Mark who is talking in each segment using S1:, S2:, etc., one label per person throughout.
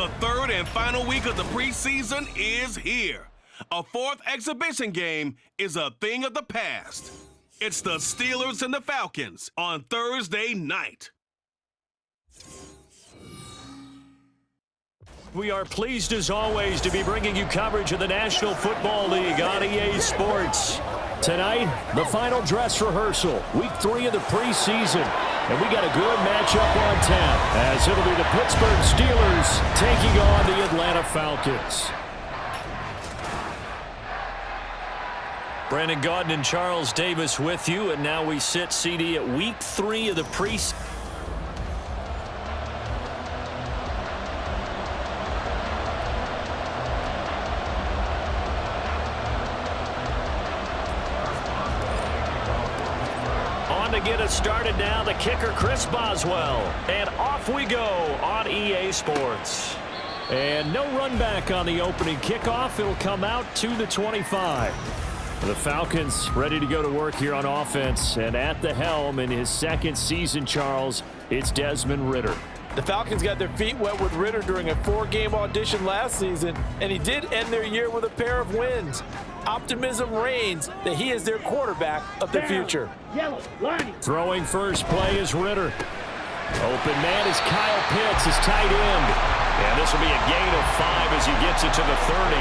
S1: The third and final week of the preseason is here. A fourth exhibition game is a thing of the past. It's the Steelers and the Falcons on Thursday night.
S2: We are pleased as always to be bringing you coverage of the National Football League on EA Sports. Tonight, the final dress rehearsal, week 3 of the preseason. And we got a good matchup on tap, as it'll be the Pittsburgh Steelers taking on the Atlanta Falcons. Brandon Gaudin and Charles Davis with you, and now we sit CD at week 3 of the preseason. To get us started now, the kicker Chris Boswell, and off we go on EA Sports. And no run back on the opening kickoff. It'll come out to the 25. The Falcons ready to go to work here on offense, and at the helm in his second season, Charles, it's Desmond Ridder.
S3: The Falcons got their feet wet with Ridder during a 4-game audition last season, and he did end their year with a pair of wins. Optimism reigns that he is their quarterback of the future.
S2: Throwing first play is Ridder. Open man is Kyle Pitts, his tight end. And this will be a gain of 5 as he gets it to the 30.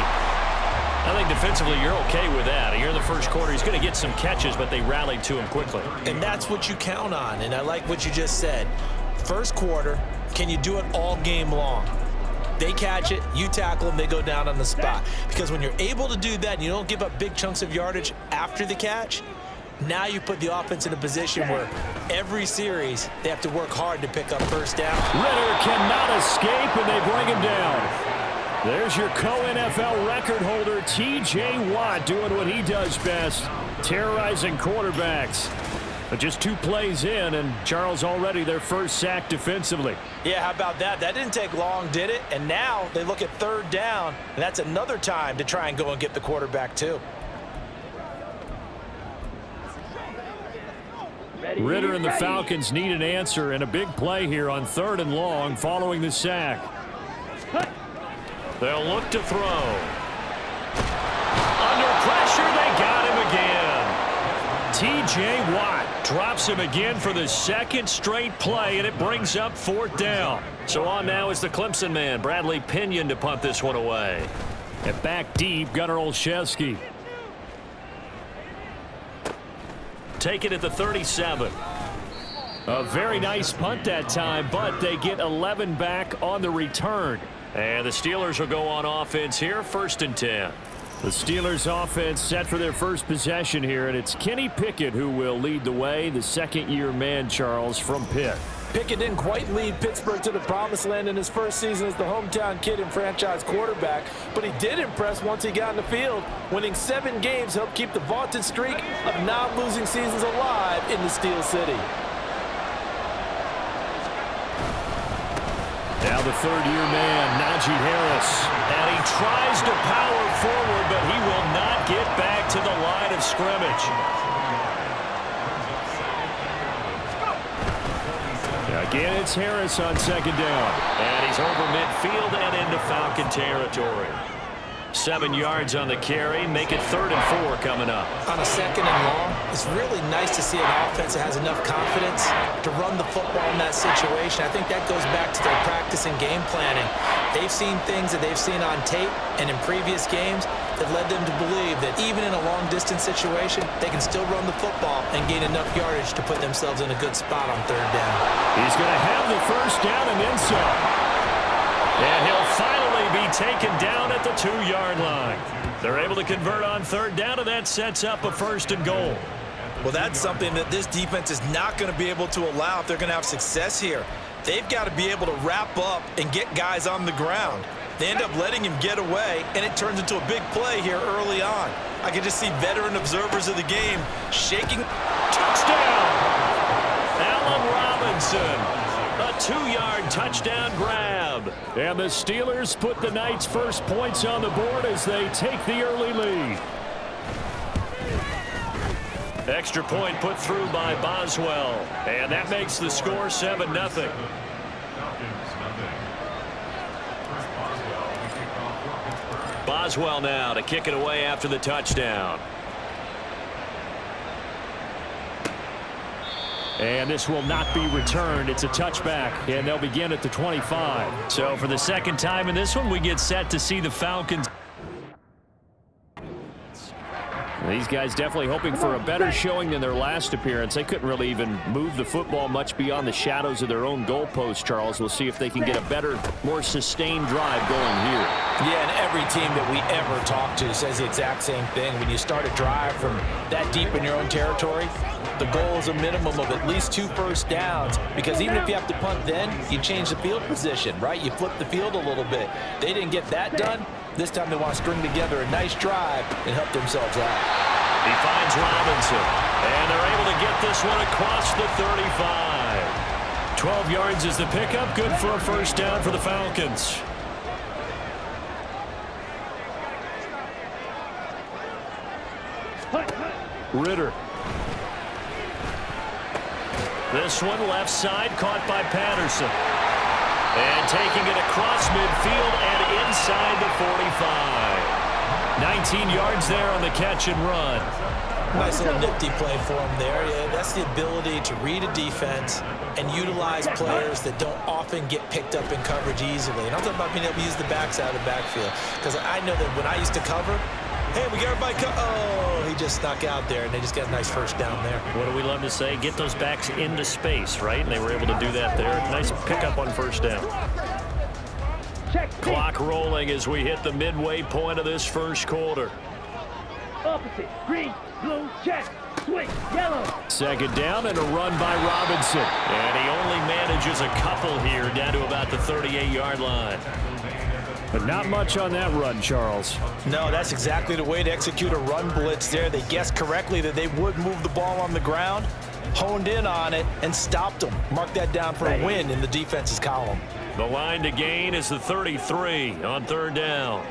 S2: I think defensively you're okay with that. Here in the first quarter, he's going to get some catches, but they rallied to him quickly.
S3: And that's what you count on, and I like what you just said. First quarter, can you do it all game long? They catch it, you tackle them, they go down on the spot. Because when you're able to do that and you don't give up big chunks of yardage after the catch, now you put the offense in a position where every series they have to work hard to pick up first down.
S2: Ridder cannot escape, and they bring him down. There's your co-NFL record holder, T.J. Watt, doing what he does best, terrorizing quarterbacks. But just 2 plays in, and Charles already their first sack defensively.
S3: Yeah, how about that? That didn't take long, did it? And now they look at third down, and that's another time to try and go and get the quarterback too.
S2: Ridder and the Falcons need an answer, and a big play here on 3rd and long following the sack. They'll look to throw. Under pressure, they got him again. T.J. Watt drops him again for the second straight play, and it brings up 4th down. So on now is the Clemson man, Bradley Pinion, to punt this one away. And back deep, Gunnar Olszewski. Take it at the 37. A very nice punt that time, but they get 11 back on the return. And the Steelers will go on offense here, 1st and 10. The Steelers offense set for their first possession here, and it's Kenny Pickett who will lead the way, the second-year man, Charles, from Pitt.
S3: Pickett didn't quite lead Pittsburgh to the promised land in his first season as the hometown kid and franchise quarterback, but he did impress once he got in the field. Winning 7 games helped keep the vaunted streak of non-losing seasons alive in the Steel City.
S2: Now the 3rd-year man, Najee Harris. And he tries to power forward, but he will not get back to the line of scrimmage. Again, it's Harris on 2nd down. And he's over midfield and into Falcon territory. 7 yards on the carry, make it 3rd and 4 coming up.
S3: On a 2nd and long, it's really nice to see an offense that has enough confidence to run the football in that situation. I think that goes back to their practice and game planning. They've seen things that they've seen on tape and in previous games that led them to believe that even in a long-distance situation, they can still run the football and gain enough yardage to put themselves in a good spot on 3rd down.
S2: He's going to have the first down and then some. And he'll finally be taken down at the 2-yard line. They're able to convert on 3rd down, and that sets up a 1st and goal.
S3: Well, that's something that this defense is not going to be able to allow if they're going to have success here. They've got to be able to wrap up and get guys on the ground. They end up letting him get away, and it turns into a big play here early on. I can just see veteran observers of the game shaking.
S2: Touchdown! Allen Robinson. A 2-yard touchdown grab. And the Steelers put the night's first points on the board as they take the early lead. Extra point put through by Boswell. And that makes the score 7-0. Boswell now to kick it away after the touchdown. And this will not be returned. It's a touchback, and they'll begin at the 25. So for the second time in this one, we get set to see the Falcons. These guys definitely hoping for a better showing than their last appearance. They couldn't really even move the football much beyond the shadows of their own goalpost, Charles. We'll see if they can get a better, more sustained drive going here.
S3: Yeah, and every team that we ever talk to says the exact same thing. When you start a drive from that deep in your own territory, the goal is a minimum of at least 2 first downs, because even if you have to punt then, you change the field position, right? You flip the field a little bit. They didn't get that done. This time they want to string together a nice drive and help themselves out.
S2: He finds Robinson, and they're able to get this one across the 35. 12 yards is the pickup, good for a first down for the Falcons. Ritter. This one left side, caught by Patterson. And taking it across midfield and inside the 45. 19 yards there on the catch and run.
S3: Nice little nifty play for him there. Yeah, that's the ability to read a defense and utilize players that don't often get picked up in coverage easily. And I'm talking about being able to use the backside of the backfield. Because I know that when I used to cover, hey, we got everybody oh, he just snuck out there, and they just got a nice first down there.
S2: What do we love to say? Get those backs into space, right? And they were able to do that there. Nice pickup on first down. Clock rolling as we hit the midway point of this first quarter.
S4: Opposite, green, blue, check, swing, yellow.
S2: Second down and a run by Robinson. And he only manages a couple here down to about the 38-yard line. But not much on that run, Charles.
S3: No, that's exactly the way to execute a run blitz there. They guessed correctly that they would move the ball on the ground, honed in on it, and stopped them. Mark that down for a win in the defense's column.
S2: The line to gain is the 33 on third down.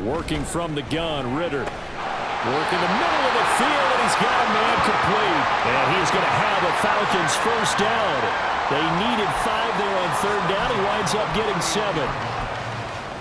S2: Working from the gun, Ritter. Working the middle of the field, and he's got a man complete. And he's going to have a Falcons first down. They needed 5 there on third down. He winds up getting 7.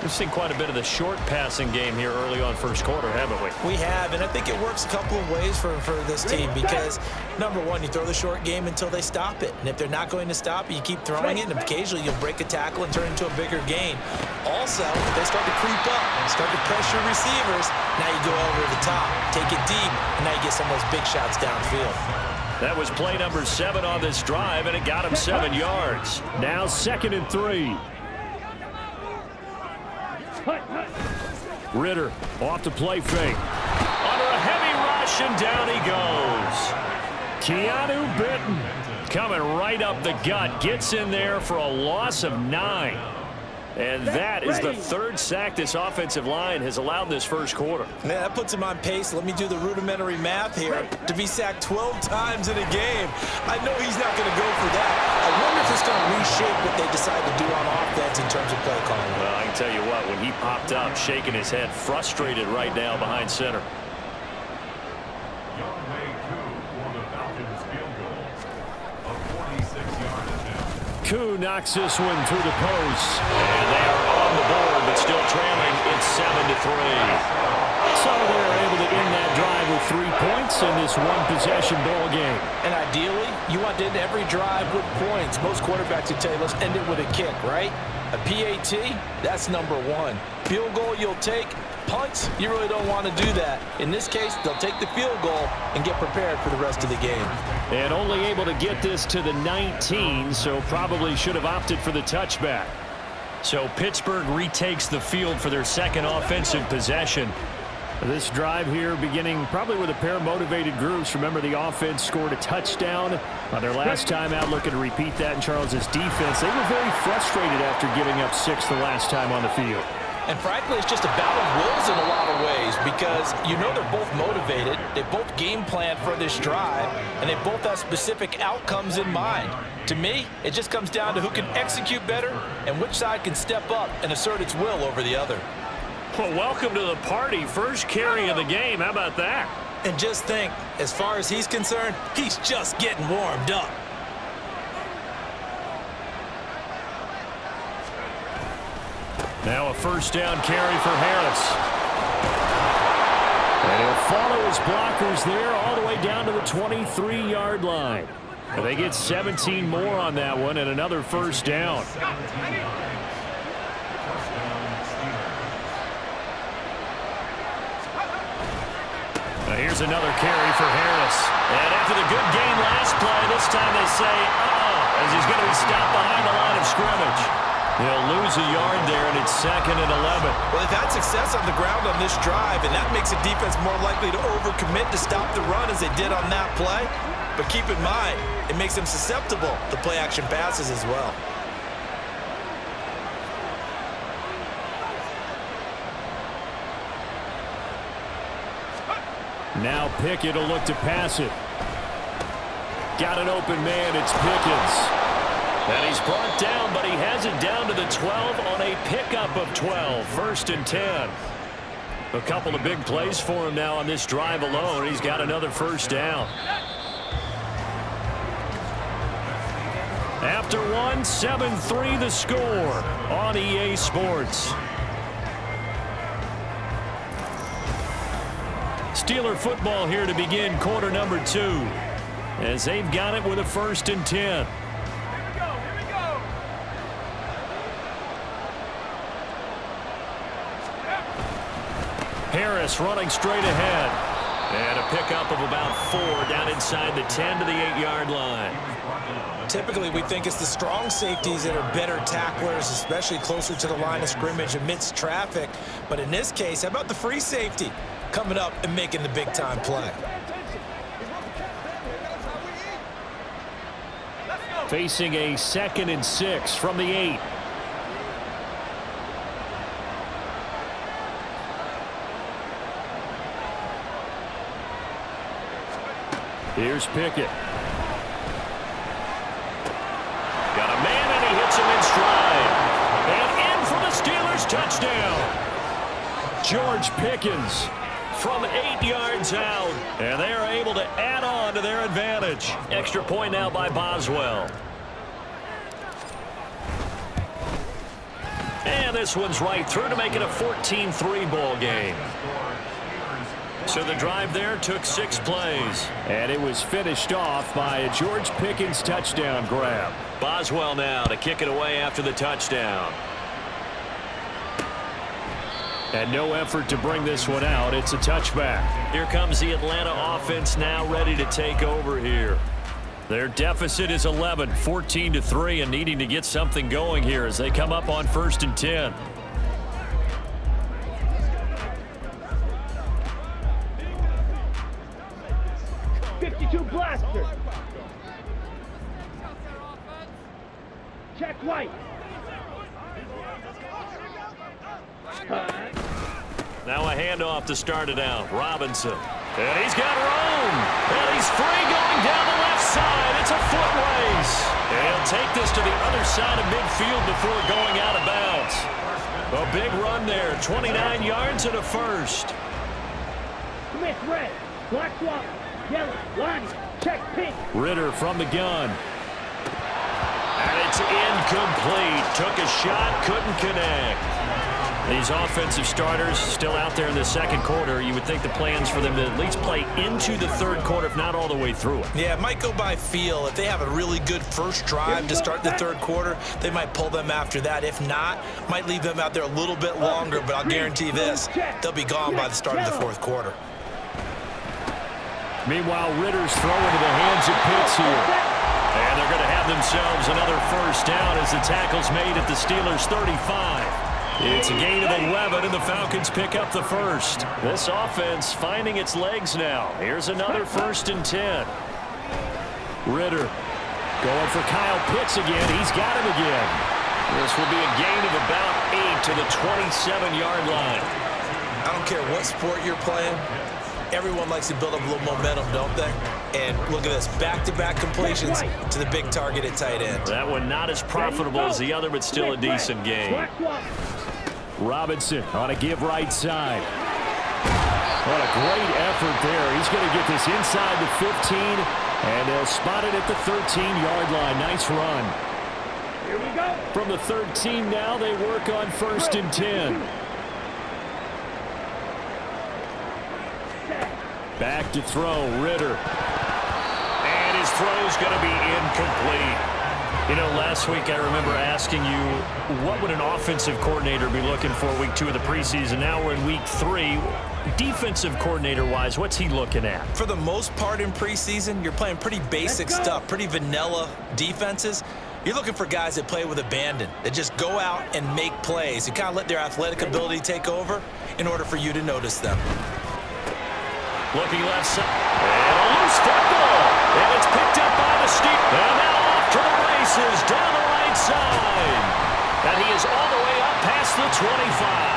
S2: We've seen quite a bit of the short passing game here early on first quarter, haven't we?
S3: We have, and I think it works a couple of ways for this team because, number one, you throw the short game until they stop it. And if they're not going to stop it, you keep throwing it, and occasionally you'll break a tackle and turn it into a bigger gain. Also, if they start to creep up, start to pressure receivers, now you go over the top, take it deep, and now you get some of those big shots downfield.
S2: That was play number 7 on this drive, and it got him 7 yards. Now 2nd and 3. Ritter off the play fake. Under a heavy rush, and down he goes. Keanu Benton coming right up the gut. Gets in there for a loss of 9. And that is the 3rd sack this offensive line has allowed this first quarter.
S3: Yeah, that puts him on pace. Let me do the rudimentary math here. To be sacked 12 times in a game, I know he's not going to go for that. I wonder if it's going to reshape what they decide to do on offense in terms of play calling.
S2: Well, I can tell you what, when he popped up, shaking his head, frustrated right now behind center. Koo knocks this one through the post. And they are on the board, but still trailing. It's 7-3. So they're able to end that drive with 3 points in this one-possession ball game.
S3: And ideally, you want to end every drive with points. Most quarterbacks would tell you, let's end it with a kick, right? A PAT, that's number 1. Field goal you'll take. Punts, you really don't want to do that. In this case, they'll take the field goal and get prepared for the rest of the game.
S2: And only able to get this to the 19, so probably should have opted for the touchback. So Pittsburgh retakes the field for their second offensive possession. This drive here beginning probably with a pair of motivated groups. Remember, the offense scored a touchdown on their last time out, looking to repeat that in Charles's defense. They were very frustrated after giving up 6 the last time on the field.
S3: And frankly, it's just a battle of wills in a lot of ways because you know they're both motivated, they both game plan for this drive, and they both have specific outcomes in mind. To me, it just comes down to who can execute better and which side can step up and assert its will over the other.
S2: Well, welcome to the party. First carry of the game. How about that?
S3: And just think, as far as he's concerned, he's just getting warmed up.
S2: Now a first down carry for Harris. And he'll follow his blockers there all the way down to the 23-yard line. And they get 17 more on that one and another first down. Now here's another carry for Harris. And after the good gain last play, this time they say, as he's going to be stopped behind the line of scrimmage. They'll lose a yard there, and it's 2nd and 11.
S3: Well, they've had success on the ground on this drive, and that makes a defense more likely to overcommit to stop the run as they did on that play. But keep in mind, it makes them susceptible to play-action passes as well.
S2: Now Pickett will look to pass it. Got an open man, it's Pickens. And he's brought down, but he has it down to the 12 on a pickup of 12. 1st and 10. A couple of big plays for him now on this drive alone. He's got another first down. After one, 7-3 the score on EA Sports. Steeler football here to begin quarter number 2. As they've got it with a 1st and 10. Harris running straight ahead. And a pickup of about 4 down inside the 10 to the 8-yard line.
S3: Typically, we think it's the strong safeties that are better tacklers, especially closer to the line of scrimmage amidst traffic. But in this case, how about the free safety coming up and making the big-time play?
S2: Facing a 2nd and 6 from the 8. Here's Pickett. Got a man, and he hits him in stride. And in for the Steelers touchdown. George Pickens from 8 yards out. And they are able to add on to their advantage. Extra point now by Boswell. And this one's right through to make it a 14-3 ball game. So the drive there took 6 plays. And it was finished off by a George Pickens touchdown grab. Boswell now to kick it away after the touchdown. And no effort to bring this one out. It's a touchback. Here comes the Atlanta offense now ready to take over here. Their deficit is 11, 14-3, and needing to get something going here as they come up on 1st and 10.
S4: 52 blaster. Check white.
S2: Now a handoff to start it out. Robinson. And he's got room. And he's free going down the left side. It's a foot race. And he'll take this to the other side of midfield before going out of bounds. A big run there. 29 yards and a first.
S4: Smith red. Black swap. Yellow. Lonnie. Check pink.
S2: Ritter from the gun. And it's incomplete. Took a shot. Couldn't connect. These offensive starters still out there in the second quarter. You would think the plans for them to at least play into the third quarter, if not all the way through it.
S3: Yeah, it might go by feel. If they have a really good first drive to start the third quarter, they might pull them after that. If not, might leave them out there a little bit longer, but I'll guarantee this, they'll be gone by the start of the fourth quarter. Meanwhile, Ritter's throwing to the hands of Pitts here.
S2: And they're going to have themselves another first down as the tackle's made at the Steelers' 35. It's a gain of 11, and the Falcons pick up the first. This offense finding its legs now. Here's another 1st and 10. Ritter going for Kyle Pitts again. He's got him again. This will be a gain of about 8 to the 27-yard line.
S3: I don't care what sport you're playing. Everyone likes to build up a little momentum, don't they? And look at this, back-to-back completions to the big target at tight end.
S2: That one not as profitable as the other, but still a decent game. Robinson on a give right side. What a great effort there. He's going to get this inside the 15, and they'll spot it at the 13-yard line. Nice run.
S4: Here we go.
S2: From the 13 now, they work on 1st and 10. Back to throw, Ritter. And his throw's going to be incomplete. You know, last week I remember asking you, what would an offensive coordinator be looking for week 2 of the preseason? Now we're in week 3. Defensive coordinator-wise, what's he looking at?
S3: For the most part in preseason, you're playing pretty basic stuff, pretty vanilla defenses. You're looking for guys that play with abandon, that just go out and make plays. You kind of let their athletic ability take over in order for you to notice them.
S2: Looking left side. And a loose football. And it's picked up by the Steelers. And now off to the races down the right side. And he is all the way up past the 25.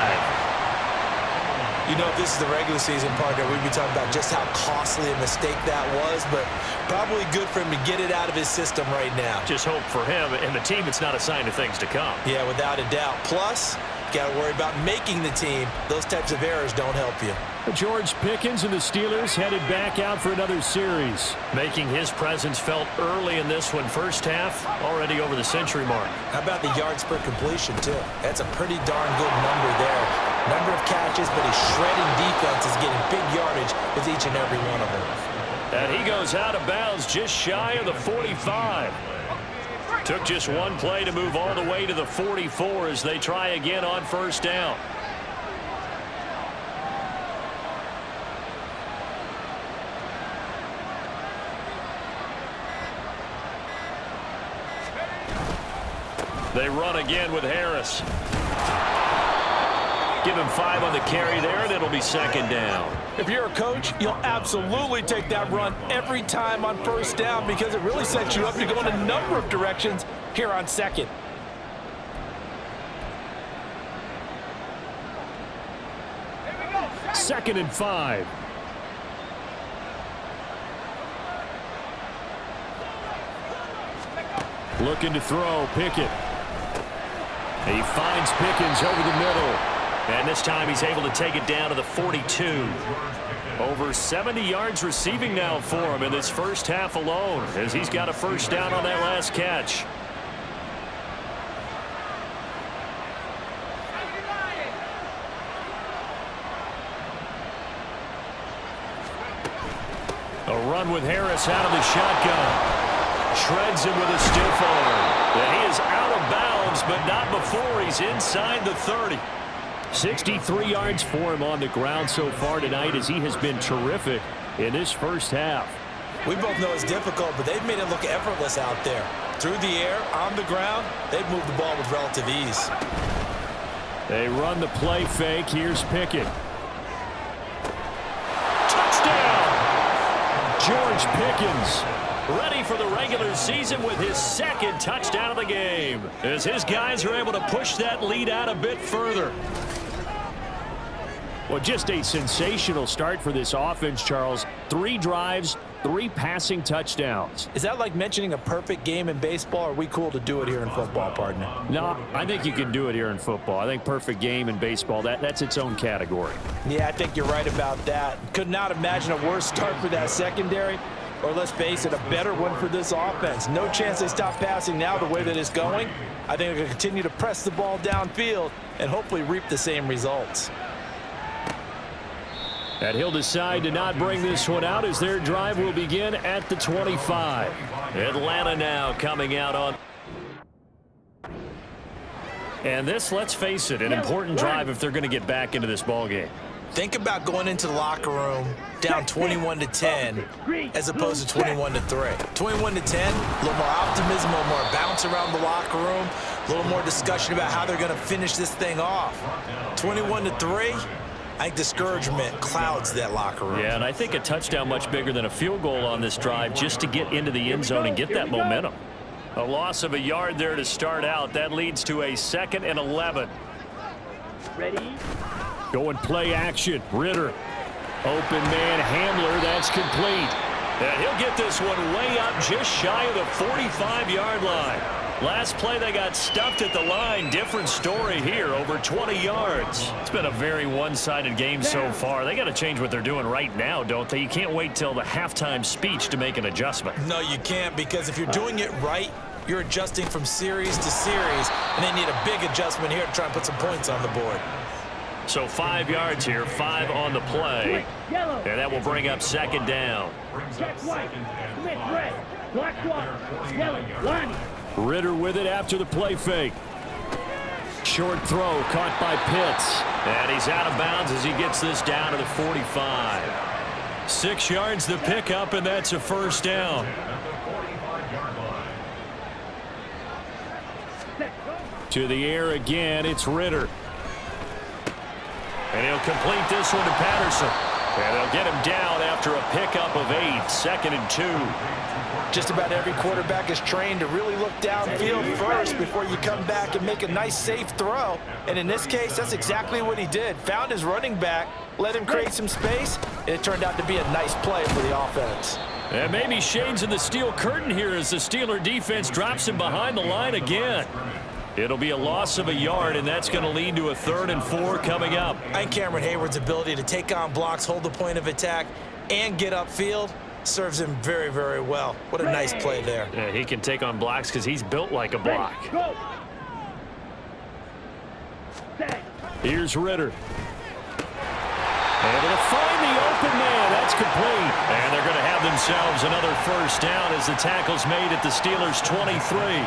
S3: You know, if this is the regular season partner, we'd be talking about just how costly a mistake that was, but probably good for him to get it out of his system right now.
S2: Just hope for him and the team it's not a sign of things to come.
S3: Yeah, without a doubt. Plus, you got to worry about making the team. Those types of errors don't help you.
S2: George Pickens and the Steelers headed back out for another series. Making his presence felt early in this one. First half, already over the century mark.
S3: How about the yards per completion, too? That's a pretty darn good number there. Number of catches, but his shredding defense is getting big yardage with each and every one of them.
S2: And he goes out of bounds just shy of the 45. Took just one play to move all the way to the 44 as they try again on first down. They run again with Harris. Give him 5 on the carry there, and it'll be second down.
S3: If you're a coach, you'll absolutely take that run every time on first down because it really sets you up to go in a number of directions here on second.
S2: Second and 5. Looking to throw, Pickett. He finds Pickens over the middle. And this time he's able to take it down to the 42. Over 70 yards receiving now for him in this first half alone as he's got a first down on that last catch. A run with Harris out of the shotgun. Shreds him with a stiff arm. And he is out of bounds, but not before he's inside the 30. 63 yards for him on the ground so far tonight as he has been terrific in this first half.
S3: We both know it's difficult, but they've made it look effortless out there. Through the air, on the ground, they've moved the ball with relative ease.
S2: They run the play fake. Here's Pickett. Touchdown! George Pickens ready for the regular season with his second touchdown of the game as his guys are able to push that lead out a bit further. Well, just a sensational start for this offense, Charles. 3 drives, 3 passing touchdowns.
S3: Is that like mentioning a perfect game in baseball, or are we cool to do it here in football, partner?
S2: No, I think you can do it here in football. I think perfect game in baseball, that's its own category.
S3: Yeah, I think you're right about that. Could not imagine a worse start for that secondary, or let's face it, a better one for this offense. No chance they stop passing now the way that it's going. I think they're going to continue to press the ball downfield and hopefully reap the same results.
S2: And he'll decide to not bring this one out as their drive will begin at the 25. Atlanta now coming out on. And this, let's face it, an important drive if they're going to get back into this ball game.
S3: Think about going into the locker room down 21-10 as opposed to 21-3. 21-10, a little more optimism, a little more bounce around the locker room, a little more discussion about how they're going to finish this thing off. 21-3. I think discouragement clouds that locker room.
S2: Yeah, and I think a touchdown much bigger than a field goal on this drive just to get into the end zone and get that momentum. A loss of a yard there to start out. That leads to a 2nd and 11.
S4: Ready?
S2: Going play action. Ritter. Open man Hamler. That's complete. And he'll get this one way up just shy of the 45-yard line. Last play they got stuffed at the line. Different story here, over 20 yards. It's been a very one-sided game so far. They got to change what they're doing right now, don't they? You can't wait till the halftime speech to make an adjustment.
S3: No, you can't, because if you're doing it right, You're adjusting from series to series, and they need a big adjustment here to try and put some points on the board.
S2: So 5 yards here, 5 on the play.
S4: Yellow.
S2: And that will bring up second down.
S4: Check white. Smith red. Black swap. Yellow. Lonnie.
S2: Ritter with it after the play fake. Short throw caught by Pitts. And he's out of bounds as he gets this down to the 45. 6 yards the pickup, and that's a first down. To the air again, it's Ritter. And he'll complete this one to Patterson. And they'll get him down after a pickup of 8, 2nd and 2.
S3: Just about every quarterback is trained to really look downfield first before you come back and make a nice, safe throw. And in this case, that's exactly what he did. Found his running back, let him create some space, and it turned out to be a nice play for the offense.
S2: And maybe shades in the steel curtain here as the Steeler defense drops him behind the line again. It'll be a loss of a yard, and that's going to lead to a 3rd and 4 coming up.
S3: And Cameron Hayward's ability to take on blocks, hold the point of attack, and get upfield serves him very, very well. What a nice play there.
S2: Yeah, he can take on blocks because he's built like a block.
S4: Go.
S2: Here's Ritter. Able to find the open man. That's complete. And they're going to have themselves another first down as the tackle's made at the Steelers' 23.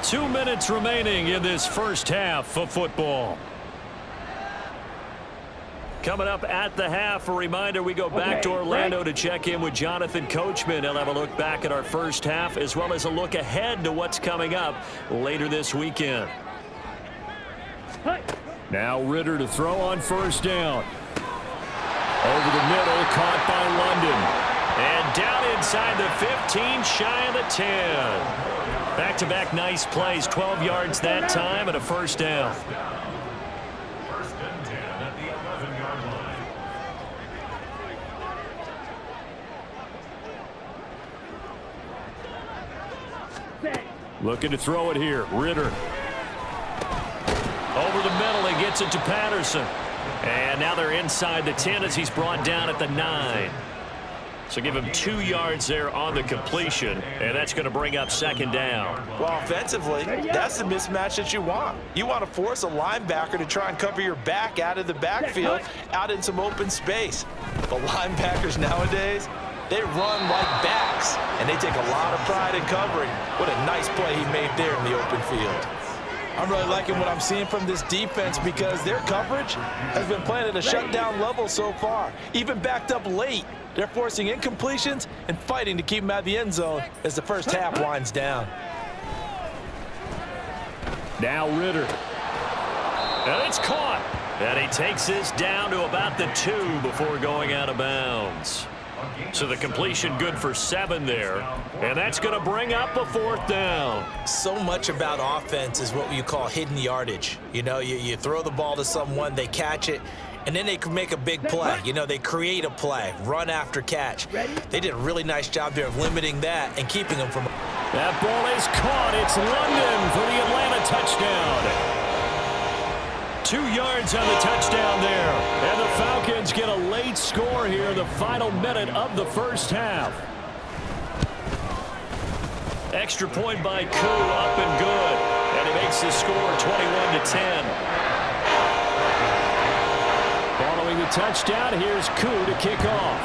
S2: 2 minutes remaining in this first half of football. Coming up at the half, a reminder, we go back to Orlando to check in with Jonathan Coachman. He'll have a look back at our first half as well as a look ahead to what's coming up later this weekend. Now Ritter to throw on first down. Over the middle, caught by London. And down inside the 15, shy of the 10. Back-to-back nice plays, 12 yards that time and a first down.
S5: First and 10 at the 11-yard line.
S2: Looking to throw it here, Ritter. Over the middle, he gets it to Patterson. And now they're inside the 10 as he's brought down at the 9. So give him 2 yards there on the completion, and that's going to bring up second down.
S3: Well, offensively, that's the mismatch that you want. You want to force a linebacker to try and cover your back out of the backfield, out in some open space. But linebackers nowadays, they run like backs, and they take a lot of pride in covering. What a nice play he made there in the open field. I'm really liking what I'm seeing from this defense because their coverage has been playing at a shutdown level so far. Even backed up late, they're forcing incompletions and fighting to keep them out of the end zone as the first half winds down.
S2: Now Ritter. And it's caught. And he takes this down to about the 2 before going out of bounds. So the completion good for 7 there. And that's going to bring up a 4th down.
S3: So much about offense is what you call hidden yardage. You know, you throw the ball to someone, they catch it, and then they can make a big play. You know, they create a play, run after catch. They did a really nice job there of limiting that and keeping them from.
S2: That ball is caught. It's London for the Atlanta touchdown. 2 yards on the touchdown there. And the Falcons get a late score here in the final minute of the first half. Extra point by Koo, up and good. And he makes the score 21-10. Following the touchdown, here's Koo to kick off.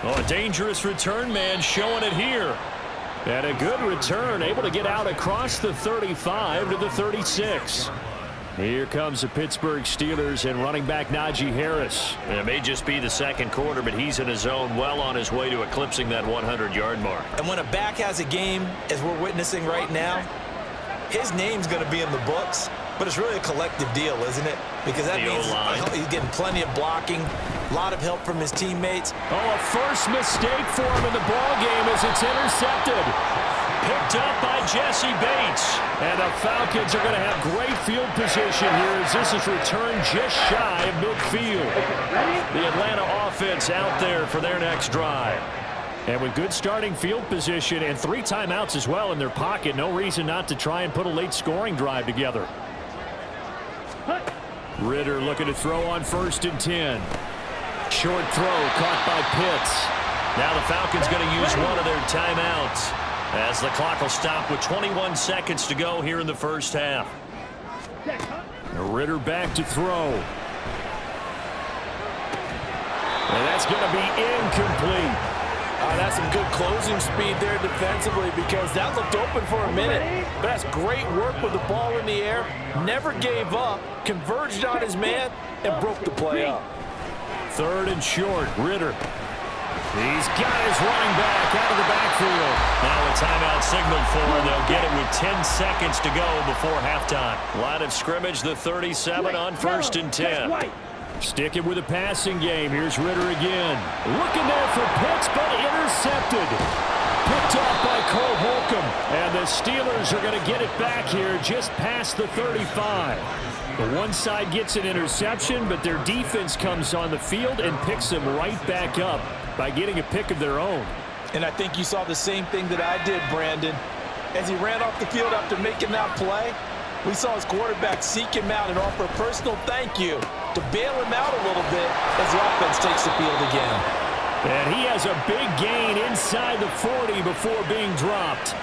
S2: Oh, a dangerous return man showing it here. And a good return, able to get out across the 35 to the 36. Here comes the Pittsburgh Steelers and running back Najee Harris. And it may just be the second quarter, but he's in his zone, well on his way to eclipsing that 100-yard mark.
S3: And when a back has a game, as we're witnessing right now, his name's going to be in the books, but it's really a collective deal, isn't it? Because that means he's getting plenty of blocking, a lot of help from his teammates.
S2: Oh, a first mistake for him in the ball game as it's intercepted. Picked up by Jesse Bates. And the Falcons are going to have great field position here as this is returned just shy of midfield. The Atlanta offense out there for their next drive. And with good starting field position and 3 timeouts as well in their pocket, no reason not to try and put a late scoring drive together. Ritter looking to throw on 1st and 10. Short throw caught by Pitts. Now the Falcons going to use one of their timeouts as the clock will stop with 21 seconds to go here in the first half. Ritter back to throw. And that's going to be incomplete.
S3: That's some good closing speed there defensively because that looked open for a minute. But that's great work with the ball in the air. Never gave up, converged on his man, and broke the play up.
S2: 3rd and short, Ritter. He's got his running back out of the backfield. Now a timeout signaled for, and they'll get it with 10 seconds to go before halftime. Line of scrimmage, the 37 on 1st and 10. Sticking with a passing game. Here's Ritter again. Looking there for Pitts, but intercepted. Picked off by Cole Holcomb. And the Steelers are going to get it back here just past the 35. The one side gets an interception, but their defense comes on the field and picks them right back up by getting a pick of their own.
S3: And I think you saw the same thing that I did, Brandon. As he ran off the field after making that play, we saw his quarterback seek him out and offer a personal thank you to bail him out a little bit as the offense takes the field again.
S2: And he has a big gain inside the 40 before being dropped.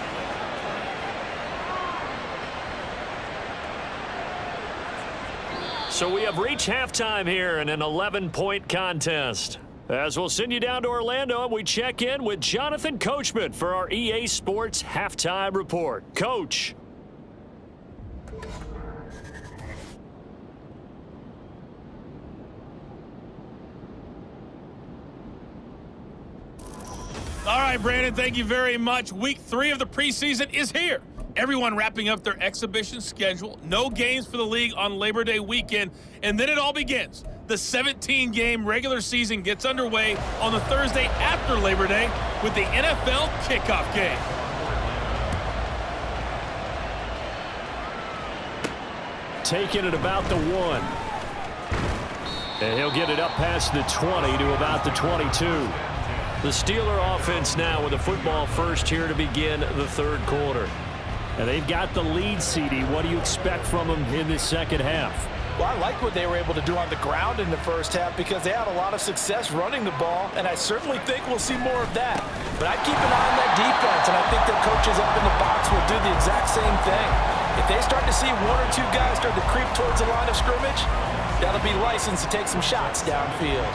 S2: So we have reached halftime here in an 11-point contest. As we'll send you down to Orlando, and we check in with Jonathan Coachman for our EA Sports Halftime Report. Coach.
S6: All right, Brandon, thank you very much. Week 3 of the preseason is here. Everyone wrapping up their exhibition schedule. No games for the league on Labor Day weekend, and then it all begins. The 17-game regular season gets underway on the Thursday after Labor Day with the NFL kickoff game.
S2: Taking it about the 1. And he'll get it up past the 20 to about the 22. The Steeler offense now with a football first here to begin the 3rd quarter. And they've got the lead, CD. What do you expect from them in this second half?
S3: Well, I like what they were able to do on the ground in the first half because they had a lot of success running the ball, and I certainly think we'll see more of that. But I keep an eye on that defense, and I think their coaches up in the box will do the exact same thing. If they start to see 1 or 2 guys start to creep towards the line of scrimmage, that'll be licensed to take some shots downfield.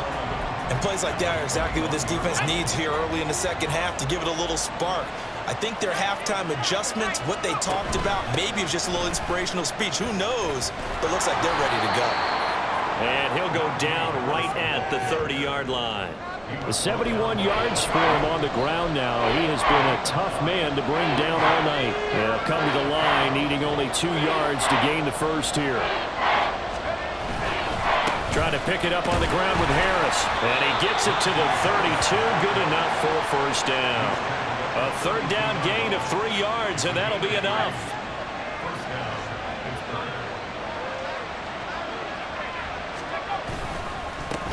S7: And plays like that are exactly what this defense needs here early in the second half to give it a little spark. I think their halftime adjustments, what they talked about, maybe it was just a little inspirational speech. Who knows? But it looks like they're ready to go.
S2: And he'll go down right at the 30-yard line. 71 yards for him on the ground now. He has been a tough man to bring down all night. They'll come to the line needing only 2 yards to gain the first here. Trying to pick it up on the ground with Harris. And he gets it to the 32. Good enough for a first down. A 3rd down gain of 3 yards, and that'll be enough.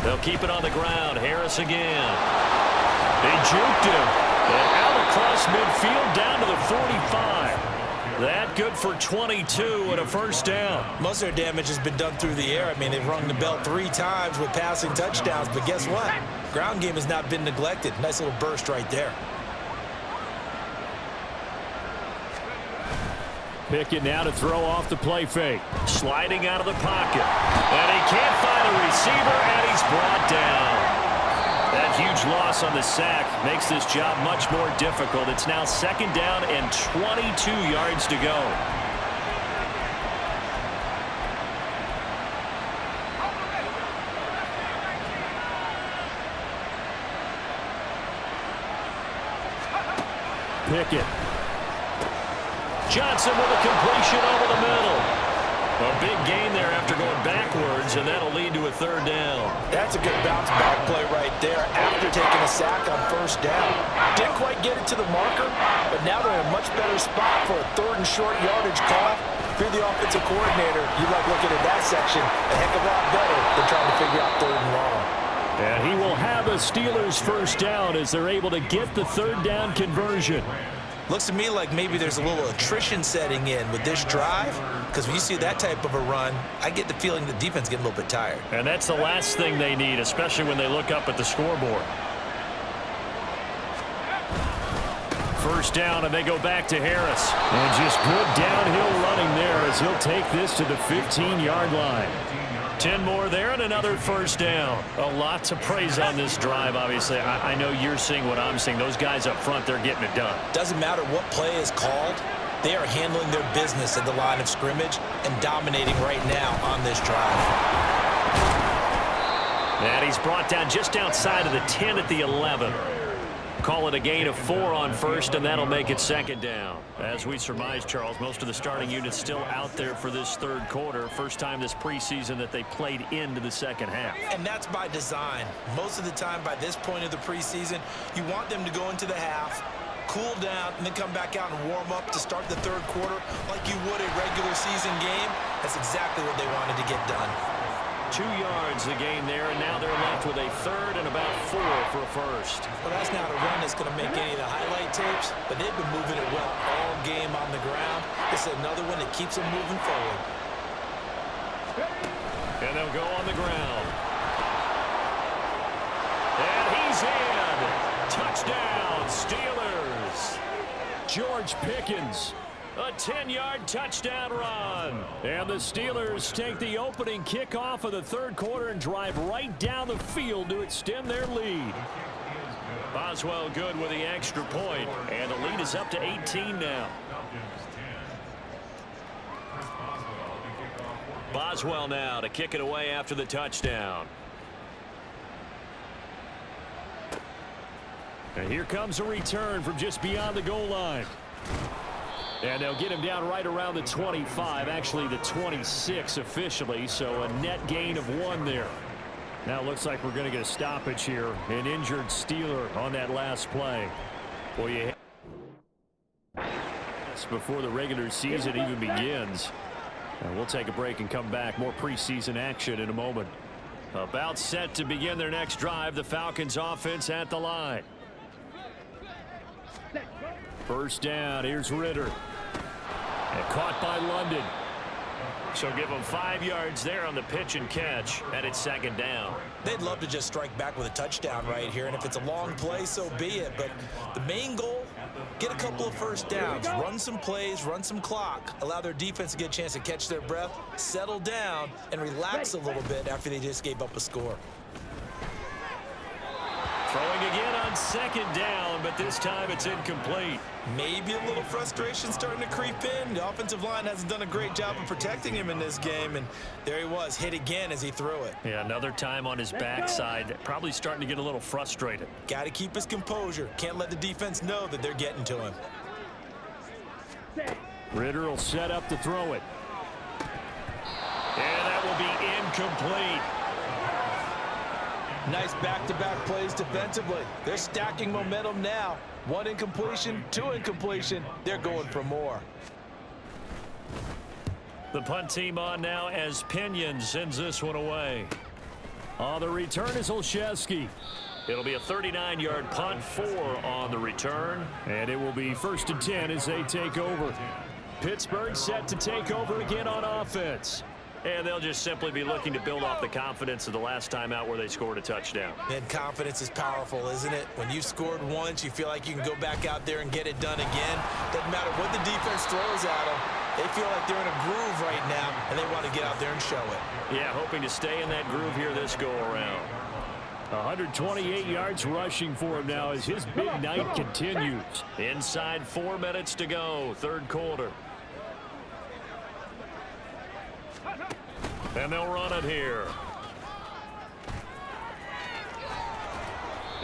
S2: They'll keep it on the ground. Harris again. They juked him. And out across midfield down to the 45. That good for 22 and a first down.
S7: Most of their damage has been done through the air. I mean, they've rung the bell 3 times with passing touchdowns, but guess what? Ground game has not been neglected. Nice little burst right there.
S2: Pickett now to throw off the play fake. Sliding out of the pocket. And he can't find a receiver, and he's brought down. That huge loss on the sack makes this job much more difficult. It's now 2nd down and 22 yards to go. Pickett. Johnson with a completion over the middle. A big gain there after going backwards, and that'll lead to a 3rd down.
S3: That's a good bounce back play right there after taking a sack on 1st down. Didn't quite get it to the marker, but now they're in a much better spot for a 3rd and short yardage call. If you're the offensive coordinator, you like looking at that section a heck of a lot better than trying to figure out 3rd and long.
S2: And he will have a Steelers first down as they're able to get the 3rd down conversion.
S3: Looks to me like maybe there's a little attrition setting in with this drive, because when you see that type of a run, I get the feeling the defense is getting a little bit tired.
S2: And that's the last thing they need, especially when they look up at the scoreboard. First down, and they go back to Harris. And just good downhill running there as he'll take this to the 15-yard line. 10 more there and another first down. A lot to praise on this drive, obviously. I know you're seeing what I'm seeing. Those guys up front, they're getting it done.
S3: Doesn't matter what play is called. They are handling their business at the line of scrimmage and dominating right now on this drive.
S2: And he's brought down just outside of the 10 at the 11. Call it a gain of 4 on first, and that'll make it second down. As we surmise, Charles, most of the starting units still out there for this third quarter. First time this preseason that they played into the second half.
S3: And that's by design. Most of the time by this point of the preseason, you want them to go into the half, cool down, and then come back out and warm up to start the third quarter like you would a regular season game. That's exactly what they wanted to get done.
S2: 2 yards the gain there, and now they're left with a third and about 4 for a first.
S3: Well, that's not a run that's going to make any of the highlight tapes, but they've been moving it well all game on the ground. This is another one that keeps them moving forward.
S2: And they'll go on the ground. And he's in. Touchdown, Steelers. George Pickens. A 10-yard touchdown run. And the Steelers take the opening kickoff of the third quarter and drive right down the field to extend their lead. Boswell good with the extra point, and the lead is up to 18 now. Boswell now to kick it away after the touchdown. And here comes a return from just beyond the goal line. And they'll get him down right around the 25, actually the 26 officially, so a net gain of 1 there. Now it looks like we're going to get a stoppage here. An injured Steeler on that last play. Boy, that's before the regular season even begins. And we'll take a break and come back. More preseason action in a moment. About set to begin their next drive. The Falcons offense at the line. First down. Here's Ritter. And caught by London. So give them 5 yards there on the pitch and catch, and it's second down.
S3: They'd love to just strike back with a touchdown right here, and if it's a long play, so be it. But the main goal, get a couple of first downs, run some plays, run some clock, allow their defense to get a chance to catch their breath, settle down, and relax a little bit after they just gave up a score.
S2: Throwing again on second down, but this time it's incomplete.
S3: Maybe a little frustration starting to creep in. The offensive line hasn't done a great job of protecting him in this game, and there he was, hit again as he threw it.
S2: Yeah, another time on his backside, probably starting to get a little frustrated.
S3: Got to keep his composure. Can't let the defense know that they're getting to him.
S2: Ritter will set up to throw it. And that will be incomplete.
S3: Nice back-to-back plays defensively. They're stacking momentum now. 1 incompletion, 2 incompletion. They're going for more.
S2: The punt team on now as Pinion sends this one away. On the return is Olszewski. It'll be a 39-yard punt, 4 on the return. And it will be first and 10 as they take over. Pittsburgh set to take over again on offense. And they'll just simply be looking to build off the confidence of the last time out where they scored a touchdown.
S3: And confidence is powerful, isn't it? When you've scored once, you feel like you can go back out there and get it done again. Doesn't matter what the defense throws at them. They feel like they're in a groove right now, and they want to get out there and show it.
S2: Yeah, hoping to stay in that groove here this go-around. 128 yards rushing for him now as his big night continues. Inside 4 minutes to go, third quarter. And they'll run it here.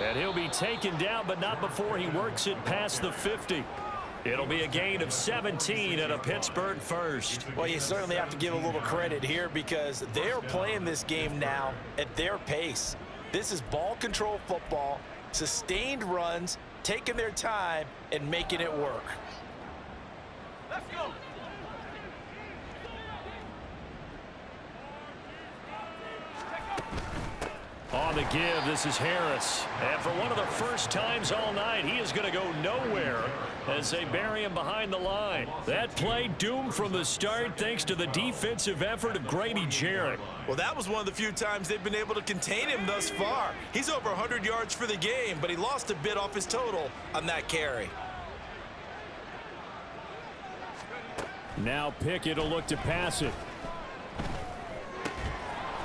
S2: And he'll be taken down, but not before he works it past the 50. It'll be a gain of 17 and a Pittsburgh first.
S3: Well, you certainly have to give a little credit here because they're playing this game now at their pace. This is ball control football, sustained runs, taking their time, and making it work.
S4: Let's go.
S2: on the give, this is Harris. And for one of the first times all night, he is going to go nowhere as they bury him behind the line. That play doomed from the start thanks to the defensive effort of Grady Jarrett.
S7: Well, that was one of the few times they've been able to contain him thus far. He's over 100 yards for the game, but he lost a bit off his total on that carry.
S2: Now Pickett will look to pass it.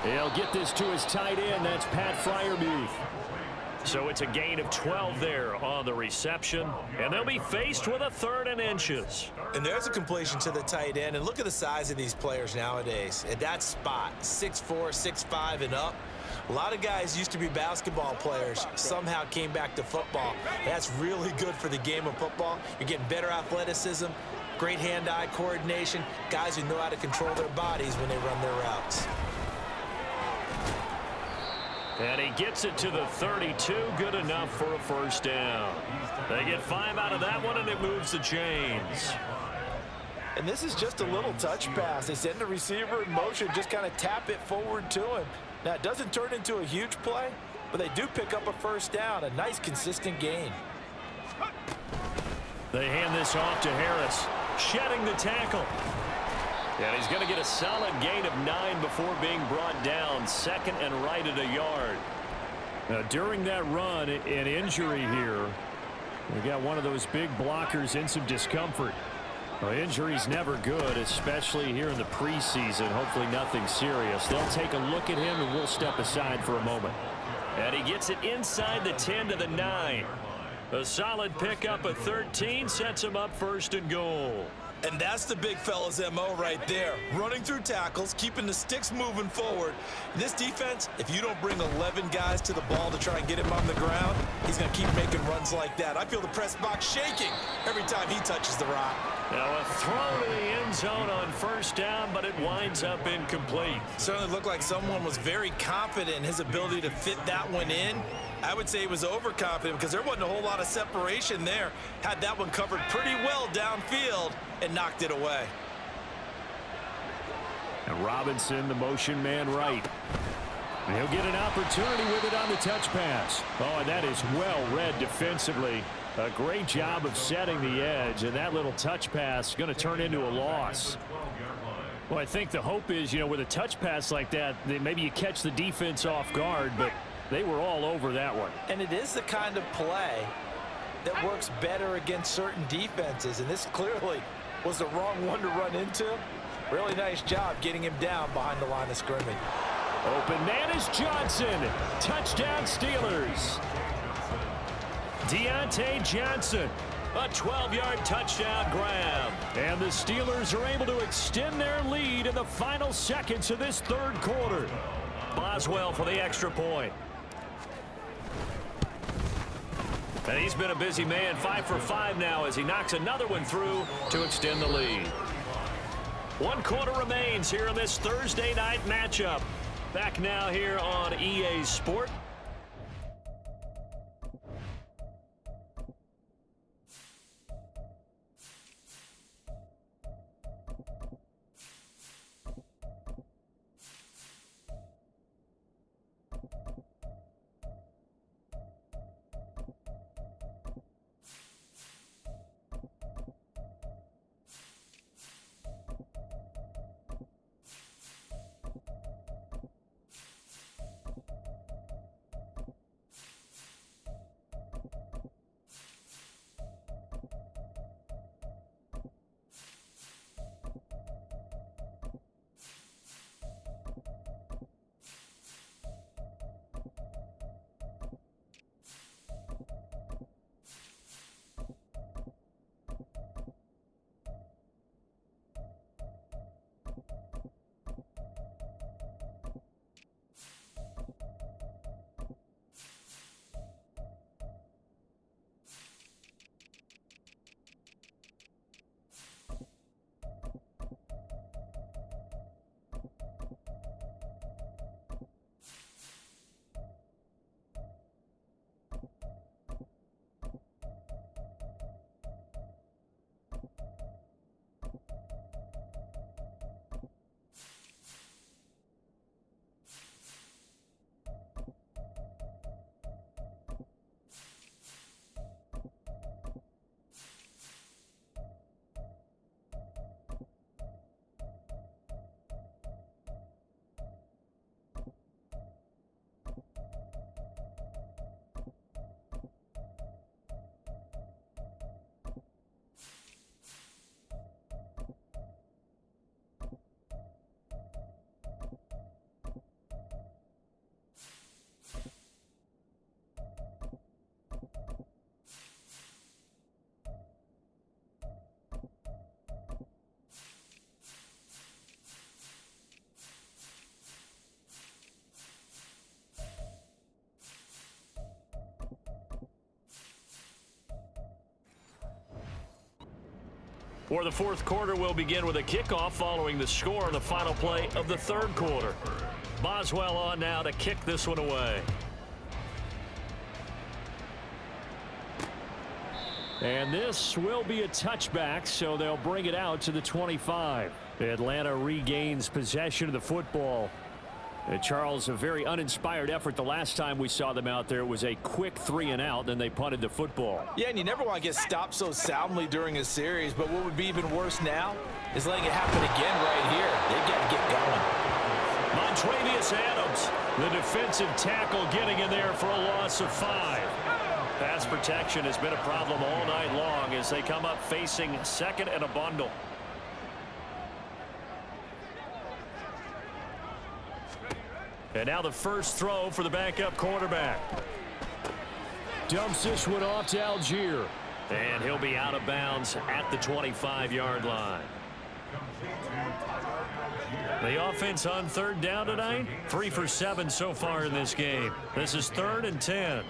S2: He'll get this to his tight end. That's Pat Freiermuth. So it's a gain of 12 there on the reception, and they'll be faced with a 3rd and inches.
S7: And there's a completion to the tight end, and look at the size of these players nowadays. At that spot, 6'4", 6'5", and up. A lot of guys used to be basketball players, somehow came back to football. That's really good for the game of football. You're getting better athleticism, great hand-eye coordination, guys who know how to control their bodies when they run their routes.
S2: And he gets it to the 32, good enough for a 1st down. They get 5 out of that one, and it moves the chains.
S3: And this is just a little touch pass. They send the receiver in motion, just kind of tap it forward to him. Now, it doesn't turn into a huge play, but they do pick up a 1st down, a nice, consistent gain.
S2: They hand this off to Harris, shedding the tackle. And he's going to get a solid gain of 9 before being brought down, 2nd and right at a yard. Now, during that run, an injury here. We got one of those big blockers in some discomfort. Well, injury's never good, especially here in the preseason. Hopefully nothing serious. They'll take a look at him, and we'll step aside for a moment. And he gets it inside the 10 to the 9. A solid pickup of 13 sets him up 1st and goal.
S7: And that's the big fella's MO right there. Running through tackles, keeping the sticks moving forward. This defense, if you don't bring 11 guys to the ball to try and get him on the ground, he's going to keep making runs like that. I feel the press box shaking every time he touches the rock.
S2: Now a throw to the end zone on 1st down, but it winds up incomplete.
S7: Certainly looked like someone was very confident in his ability to fit that one in. I would say he was overconfident because there wasn't a whole lot of separation there. Had that one covered pretty well downfield and knocked it away.
S2: And Robinson, the motion man right. And he'll get an opportunity with it on the touch pass. Oh, and that is well read defensively. A great job of setting the edge, and that little touch pass is going to turn into a loss. Well, I think the hope is, with a touch pass like that, maybe you catch the defense off guard, but they were all over that one.
S3: And it is the kind of play that works better against certain defenses, and this clearly was the wrong one to run into. Really nice job getting him down behind the line of scrimmage.
S2: Open man is Johnson. Touchdown Steelers. Deontay Johnson, a 12-yard touchdown grab. And the Steelers are able to extend their lead in the final seconds of this 3rd quarter. Boswell for the extra point. And he's been a busy man, 5 for 5 now as he knocks another one through to extend the lead. 1 quarter remains here in this Thursday night matchup. Back now here on EA Sport. For the fourth quarter, we'll begin with a kickoff following the score on the final play of the third quarter. Boswell on now to kick this one away. And this will be a touchback, so they'll bring it out to the 25. Atlanta regains possession of the football. Charles, a very uninspired effort the last time we saw them out there. It was a quick 3-and-out, then they punted the football.
S3: Yeah, and you never want to get stopped so soundly during a series, but what would be even worse now is letting it happen again right here. They got to get going.
S2: Montravius Adams, the defensive tackle, getting in there for a loss of 5. Pass protection has been a problem all night long as they come up facing second and a bundle. And now the first throw for the backup quarterback. Dumps this one off to Algier. And he'll be out of bounds at the 25-yard line. The offense on third down tonight, 3 for 7 so far in this game. This is 3rd and 10.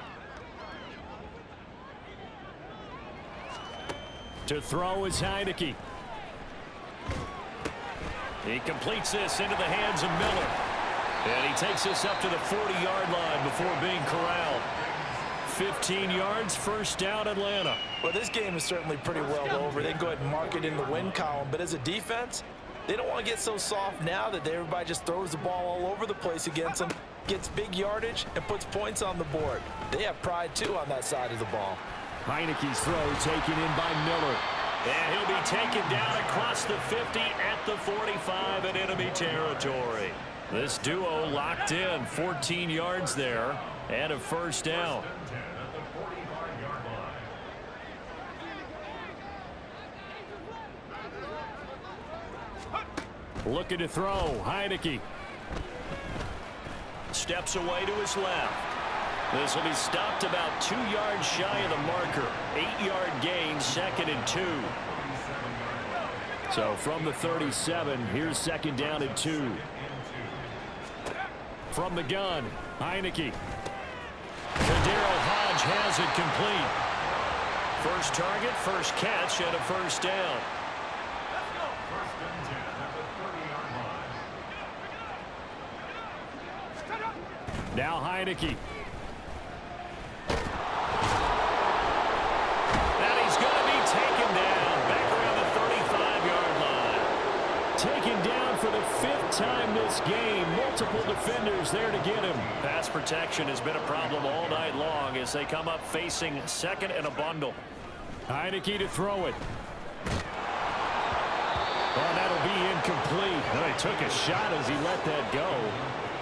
S2: To throw is Heineke. He completes this into the hands of Miller. And he takes this up to the 40-yard line before being corralled. 15 yards, first down, Atlanta.
S3: Well, this game is certainly pretty well over. They can go ahead and mark it in the win column. But as a defense, they don't want to get so soft now that everybody just throws the ball all over the place against them, gets big yardage, and puts points on the board. They have pride, too, on that side of the ball.
S2: Heineke's throw taken in by Miller. And he'll be taken down across the 50 at the 45 in enemy territory. This duo locked in, 14 yards there, and a first down. Looking to throw, Heineke. Steps away to his left. This will be stopped about 2 yards shy of the marker. 8-yard gain, 2nd and 2. So from the 37, here's 2nd down and 2. From the gun, Heineke. Kadero Hodge has it complete. First target, first catch, and a first down. Now Heineke. And he's going to be taken down back around the 35-yard line. Taken down for the 5th time this game. Multiple defenders there to get him. Pass protection has been a problem all night long as they come up facing second and a bundle. Heineke to throw it. Oh, that'll be incomplete. No, he took a shot as he let that go.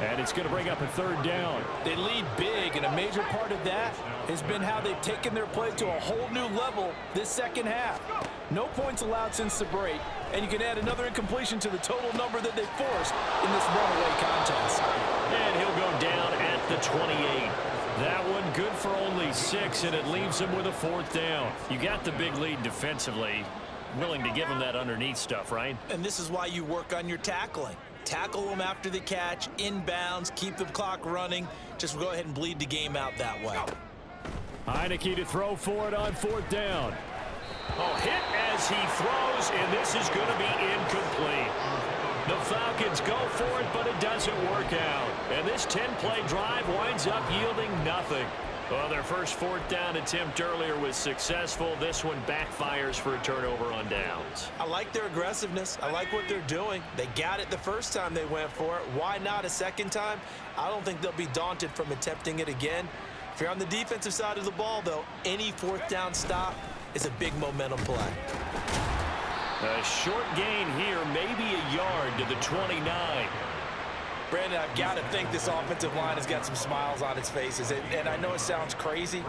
S2: And it's going to bring up a 3rd down.
S3: They lead big, and a major part of that has been how they've taken their play to a whole new level this second half. No points allowed since the break, and you can add another incompletion to the total number that they forced in this runaway contest.
S2: And he'll go down at the 28. That one good for only 6, and it leaves him with a 4th down. You got the big lead defensively. Willing to give him that underneath stuff, right?
S3: And this is why you work on your tackling. Tackle them after the catch, inbounds, keep the clock running. Just go ahead and bleed the game out that way.
S2: Heineke to throw for it on 4th down. Oh, hit as he throws, and this is going to be incomplete. The Falcons go for it, but it doesn't work out. And this 10-play drive winds up yielding nothing. Well, their first 4th down attempt earlier was successful. This one backfires for a turnover on downs.
S3: I like their aggressiveness. I like what they're doing. They got it the first time they went for it. Why not a second time? I don't think they'll be daunted from attempting it again. If you're on the defensive side of the ball, though, any 4th down stop is a big momentum play.
S2: A short gain here, maybe a yard to the 29.
S3: Brandon, I've got to think this offensive line has got some smiles on its faces. And I know it sounds crazy,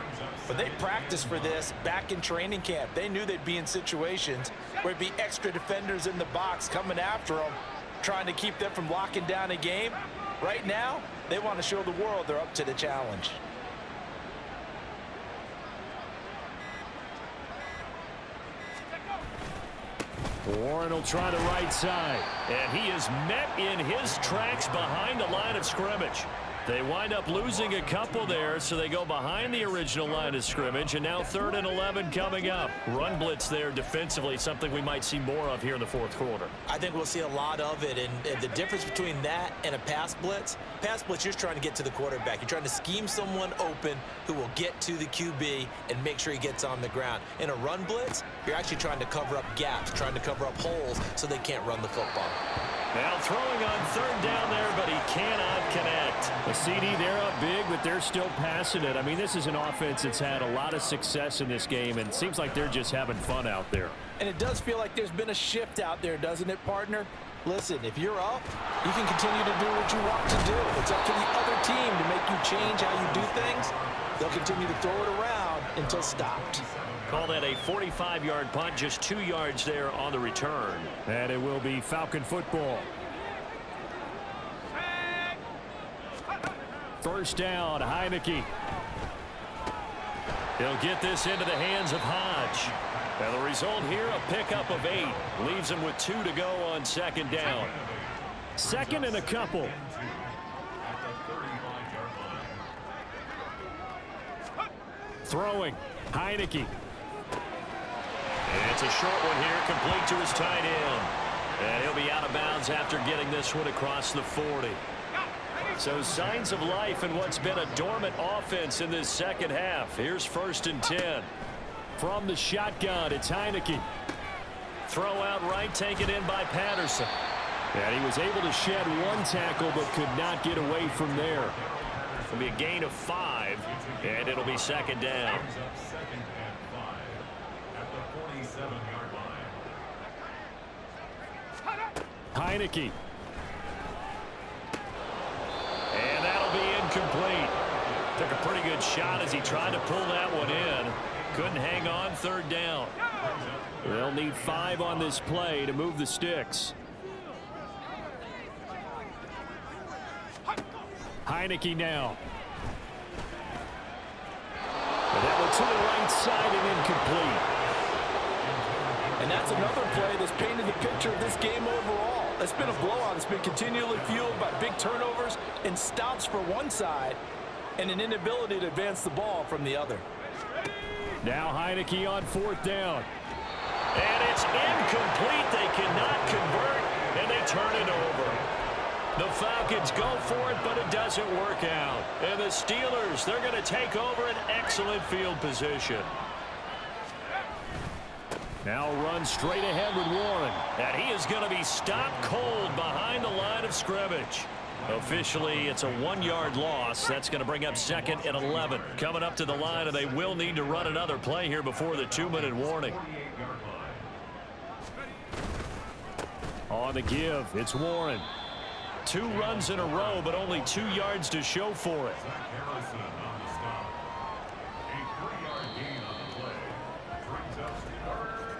S3: but they practiced for this back in training camp. They knew they'd be in situations where it'd be extra defenders in the box coming after them, trying to keep them from locking down a game. Right now, they want to show the world they're up to the challenge.
S2: Warren will try the right side. And he is met in his tracks behind the line of scrimmage. They wind up losing a couple there, so they go behind the original line of scrimmage, and now 3rd and 11 coming up. Run blitz there defensively, something we might see more of here in the fourth quarter.
S3: I think we'll see a lot of it, and the difference between that and a pass blitz, you're just trying to get to the quarterback. You're trying to scheme someone open who will get to the QB and make sure he gets on the ground. In a run blitz, you're actually trying to cover up gaps, trying to cover up holes so they can't run the football.
S2: Now throwing on 3rd down there, but he cannot connect. The CD, they're up big, but they're still passing it. I mean, this is an offense that's had a lot of success in this game, and it seems like they're just having fun out there.
S3: And it does feel like there's been a shift out there, doesn't it, partner? Listen, if you're up, you can continue to do what you want to do. It's up to the other team to make you change how you do things. They'll continue to throw it around until stopped.
S2: Call that a 45-yard punt, just 2 yards there on the return. And it will be Falcon football. First down, Heineke. He'll get this into the hands of Hodge. And the result here, a pickup of 8. Leaves him with 2 to go on 2nd down. 2nd and a couple. Throwing, Heineke. And it's a short one here, complete to his tight end. And he'll be out of bounds after getting this one across the 40. So signs of life in what's been a dormant offense in this second half. Here's 1st and 10. From the shotgun, it's Heineke. Throw out right, taken in by Patterson. And he was able to shed 1 tackle, but could not get away from there. It'll be a gain of 5, and it'll be 2nd down. Heineke. And that'll be incomplete. Took a pretty good shot as he tried to pull that one in. Couldn't hang on, 3rd down. They'll need 5 on this play to move the sticks. Heineke now. And that one to the right side and incomplete.
S8: And that's another play that's painted the picture of this game overall. It's been a blowout. It's been continually fueled by big turnovers and stops for one side and an inability to advance the ball from the other.
S2: Now Heineke on 4th down. And it's incomplete. They cannot convert, and they turn it over. The Falcons go for it, but it doesn't work out. And the Steelers, they're going to take over an excellent field position. Now run straight ahead with Warren. And he is going to be stopped cold behind the line of scrimmage. Officially, it's a 1-yard loss. That's going to bring up 2nd and 11. Coming up to the line, and they will need to run another play here before the 2-minute warning. On the give, it's Warren. 2 runs in a row, but only 2 yards to show for it.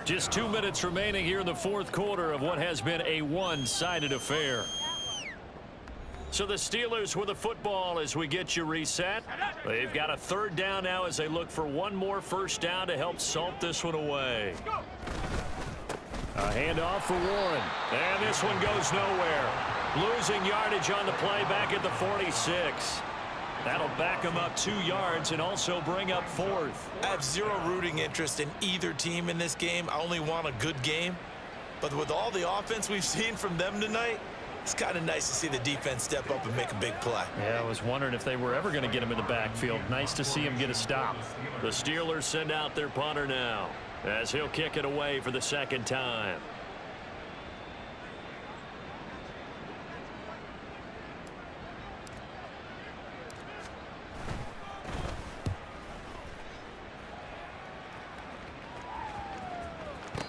S2: Just 2 minutes remaining here in the fourth quarter of what has been a one-sided affair. So the Steelers with the football as we get you reset. They've got a 3rd down now as they look for 1 more first down to help salt this one away. A handoff for Warren. And this one goes nowhere. Losing yardage on the play back at the 46. That'll back him up 2 yards and also bring up 4th.
S7: I have zero rooting interest in either team in this game. I only want a good game. But with all the offense we've seen from them tonight, it's kind of nice to see the defense step up and make a big play.
S2: Yeah, I was wondering if they were ever going to get him in the backfield. Nice to see him get a stop. The Steelers send out their punter now as he'll kick it away for the 2nd time.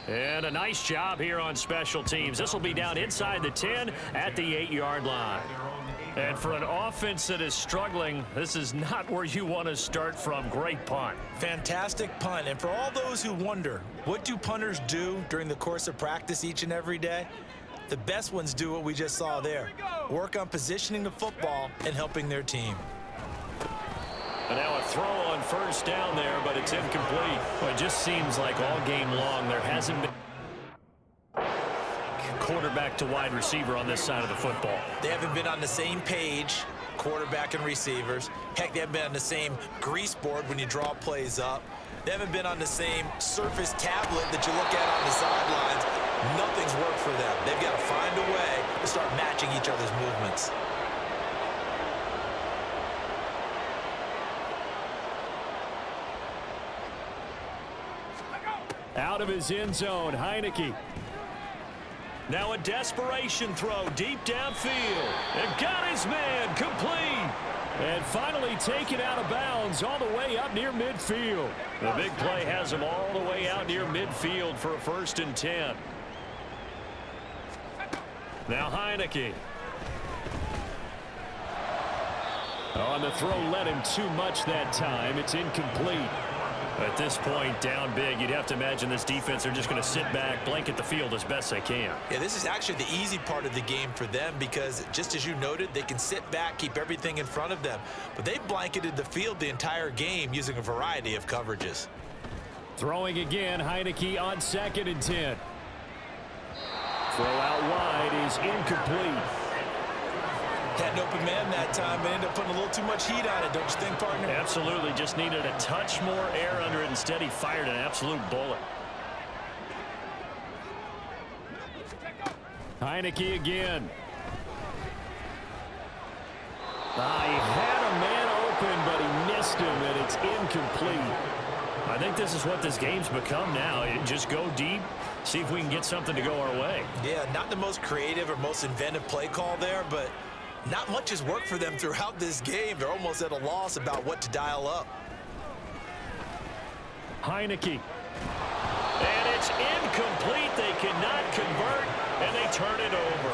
S2: And a nice job here on special teams. This will be down inside the 10 at the 8-yard line. And for an offense that is struggling, this is not where you want to start from. Great punt.
S3: Fantastic punt. And for all those who wonder, what do punters do during the course of practice each and every day? The best ones do what we just saw there. Work on positioning the football and helping their team.
S2: And now a throw on first down there, but it's incomplete. Well, it just seems like all game long there hasn't been quarterback to wide receiver on this side of the football.
S3: They haven't been on the same page
S7: quarterback and receivers. Heck, they haven't been on the same grease board when you draw plays up. They haven't been on the same surface tablet that you look at on the sidelines. Nothing's worked for them. They've got to find a way to start matching each other's movements.
S2: Out of his end zone, Heineke. Now a desperation throw deep downfield. And got his man complete. And finally taken out of bounds all the way up near midfield. The big play has him all the way out near midfield for a 1st and 10. Now Heineke. On the throw, led him too much that time. It's incomplete. At this point, down big, you'd have to imagine this defense are just going to sit back, blanket the field as best they can.
S7: Yeah, this is actually the easy part of the game for them because, just as you noted, they can sit back, keep everything in front of them. But they've blanketed the field the entire game using a variety of coverages.
S2: Throwing again, Heineke on 2nd and 10. Throw out wide is incomplete.
S7: Had an open man that time, but ended up putting a little too much heat on it, don't you think, partner?
S2: Absolutely, just needed a touch more air under it. Instead, he fired an absolute bullet. Heineke again. He had a man open, but he missed him, and it's incomplete. I think this is what this game's become now. Just go deep, see if we can get something to go our way.
S7: Yeah, not the most creative or most inventive play call there, but not much has worked for them throughout this game. They're almost at a loss about what to dial up.
S2: Heineke. And it's incomplete. They cannot convert, and they turn it over.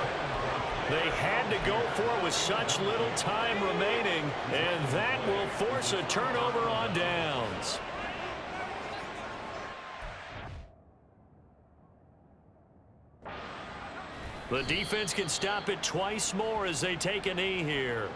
S2: They had to go for it with such little time remaining, and that will force a turnover on downs. The defense can stop it twice more as they take a knee here.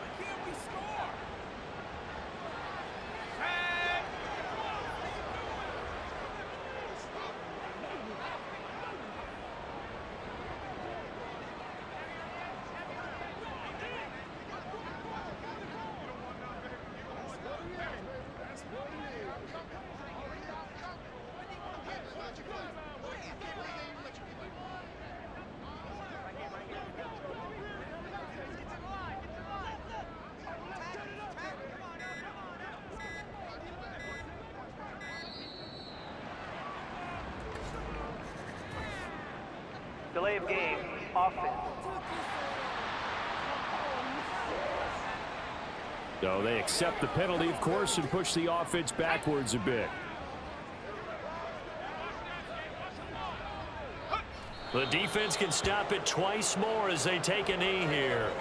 S4: Delay of game, offense.
S2: So they accept the penalty, of course, and push the offense backwards a bit. The defense can stop it twice more as they take a knee here.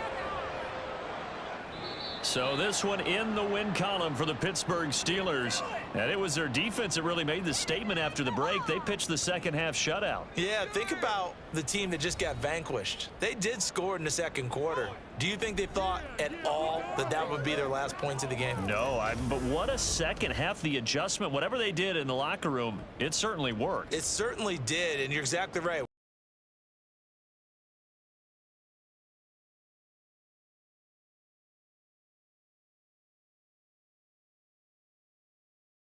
S2: So this one in the win column for the Pittsburgh Steelers. And it was their defense that really made the statement after the break. They pitched the second half shutout.
S7: Yeah, think about the team that just got vanquished. They did score in the second quarter. Do you think they thought at all that that would be their last points of the game?
S2: No, but what a second half. The adjustment, whatever they did in the locker room, it certainly worked.
S7: It certainly did, and you're exactly right.